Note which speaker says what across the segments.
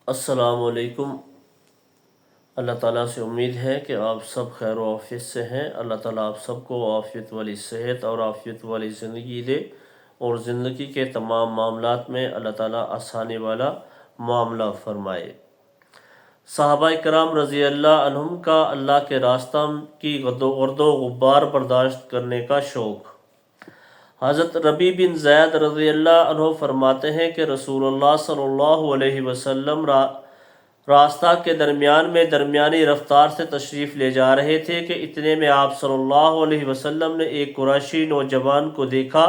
Speaker 1: السلام علیکم۔ اللہ تعالیٰ سے امید ہے کہ آپ سب خیر و عافیت سے ہیں۔ اللہ تعالیٰ آپ سب کو عافیت والی صحت اور عافیت والی زندگی دے، اور زندگی کے تمام معاملات میں اللہ تعالیٰ آسانی والا معاملہ فرمائے۔ صحابہ کرام رضی اللہ عنہم کا اللہ کے راستہ کی غرد و غبار برداشت کرنے کا شوق۔ حضرت ربیع بن زید رضی اللہ عنہ فرماتے ہیں کہ رسول اللہ صلی اللہ علیہ وسلم راستہ کے درمیان میں درمیانی رفتار سے تشریف لے جا رہے تھے کہ اتنے میں آپ صلی اللہ علیہ وسلم نے ایک قریشی نوجوان کو دیکھا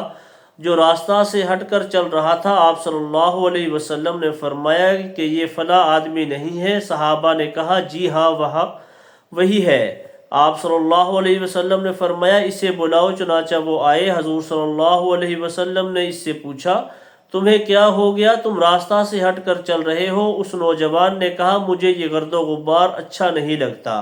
Speaker 1: جو راستہ سے ہٹ کر چل رہا تھا۔ آپ صلی اللہ علیہ وسلم نے فرمایا کہ یہ فلاں آدمی نہیں ہے؟ صحابہ نے کہا جی ہاں وہی ہے۔ آپ صلی اللہ علیہ وسلم نے فرمایا اسے بلاؤ، چنانچہ وہ آئے۔ حضور صلی اللہ علیہ وسلم نے اس سے پوچھا تمہیں کیا ہو گیا، تم راستہ سے ہٹ کر چل رہے ہو؟ اس نوجوان نے کہا مجھے یہ گرد و غبار اچھا نہیں لگتا۔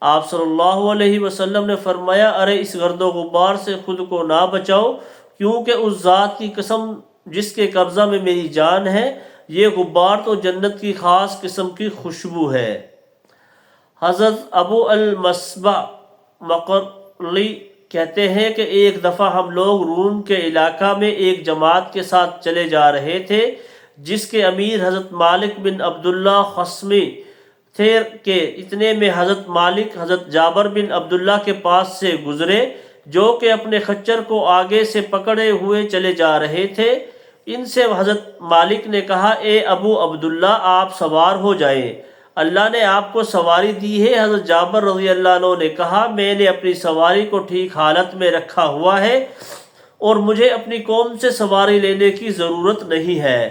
Speaker 1: آپ صلی اللہ علیہ وسلم نے فرمایا ارے اس گرد و غبار سے خود کو نہ بچاؤ، کیونکہ اس ذات کی قسم جس کے قبضہ میں میری جان ہے، یہ غبار تو جنت کی خاص قسم کی خوشبو ہے۔ حضرت ابو المصباح مقری کہتے ہیں کہ ایک دفعہ ہم لوگ روم کے علاقہ میں ایک جماعت کے ساتھ چلے جا رہے تھے جس کے امیر حضرت مالک بن عبداللہ خصمی تھے کہ اتنے میں حضرت مالک حضرت جابر بن عبداللہ کے پاس سے گزرے جو کہ اپنے خچر کو آگے سے پکڑے ہوئے چلے جا رہے تھے۔ ان سے حضرت مالک نے کہا اے ابو عبداللہ آپ سوار ہو جائیں، اللہ نے آپ کو سواری دی ہے۔ حضرت جابر رضی اللہ عنہ نے کہا میں نے اپنی سواری کو ٹھیک حالت میں رکھا ہوا ہے اور مجھے اپنی قوم سے سواری لینے کی ضرورت نہیں ہے،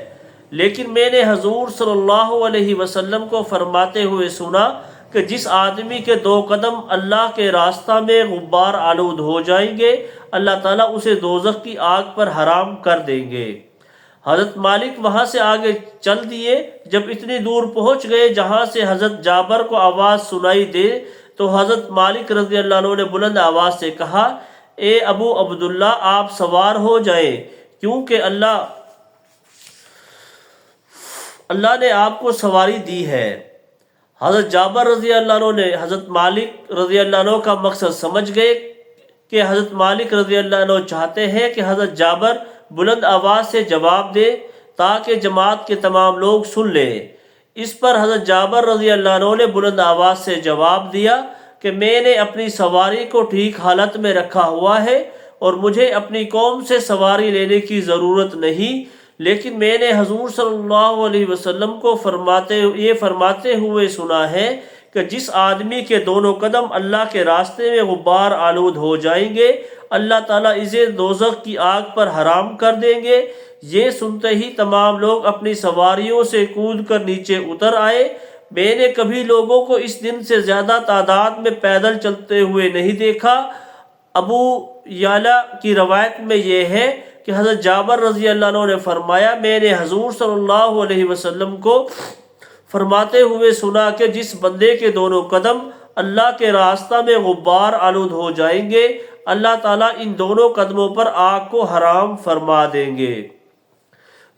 Speaker 1: لیکن میں نے حضور صلی اللہ علیہ وسلم کو فرماتے ہوئے سنا کہ جس آدمی کے 2 قدم اللہ کے راستہ میں غبار آلود ہو جائیں گے، اللہ تعالیٰ اسے دوزخ کی آگ پر حرام کر دیں گے۔ حضرت مالک وہاں سے آگے چل دیے۔ جب اتنی دور پہنچ گئے جہاں سے حضرت جابر کو آواز سنائی دے تو حضرت مالک رضی اللہ عنہ نے بلند آواز سے کہا اے ابو عبداللہ آپ سوار ہو جائیں، کیونکہ اللہ نے آپ کو سواری دی ہے۔ حضرت جابر رضی اللہ عنہ نے حضرت مالک رضی اللہ عنہ کا مقصد سمجھ گئے کہ حضرت مالک رضی اللہ عنہ چاہتے ہیں کہ حضرت جابر بلند آواز سے جواب دے تاکہ جماعت کے تمام لوگ سن لیں۔ اس پر حضرت جابر رضی اللہ عنہ نے بلند آواز سے جواب دیا کہ میں نے اپنی سواری کو ٹھیک حالت میں رکھا ہوا ہے اور مجھے اپنی قوم سے سواری لینے کی ضرورت نہیں، لیکن میں نے حضور صلی اللہ علیہ وسلم کو فرماتے ہوئے سنا ہے کہ جس آدمی کے دونوں قدم اللہ کے راستے میں غبار آلود ہو جائیں گے، اللہ تعالیٰ اسے دوزخ کی آگ پر حرام کر دیں گے۔ یہ سنتے ہی تمام لوگ اپنی سواریوں سے کود کر نیچے اتر آئے۔ میں نے کبھی لوگوں کو اس دن سے زیادہ تعداد میں پیدل چلتے ہوئے نہیں دیکھا۔ ابو یعلا کی روایت میں یہ ہے کہ حضرت جابر رضی اللہ عنہ نے فرمایا میں نے حضور صلی اللہ علیہ وسلم کو فرماتے ہوئے سنا کہ جس بندے کے دونوں قدم اللہ کے راستہ میں غبار آلود ہو جائیں گے، اللہ تعالیٰ ان دونوں قدموں پر آگ کو حرام فرما دیں گے۔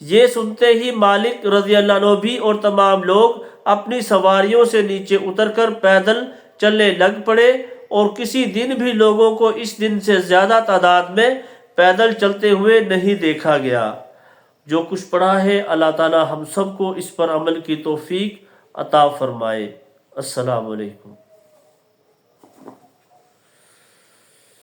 Speaker 1: یہ سنتے ہی مالک رضی اللہ عنہ بھی اور تمام لوگ اپنی سواریوں سے نیچے اتر کر پیدل چلنے لگ پڑے، اور کسی دن بھی لوگوں کو اس دن سے زیادہ تعداد میں پیدل چلتے ہوئے نہیں دیکھا گیا۔ جو کچھ پڑھا ہے اللہ تعالیٰ ہم سب کو اس پر عمل کی توفیق عطا فرمائے۔ السلام علیکم۔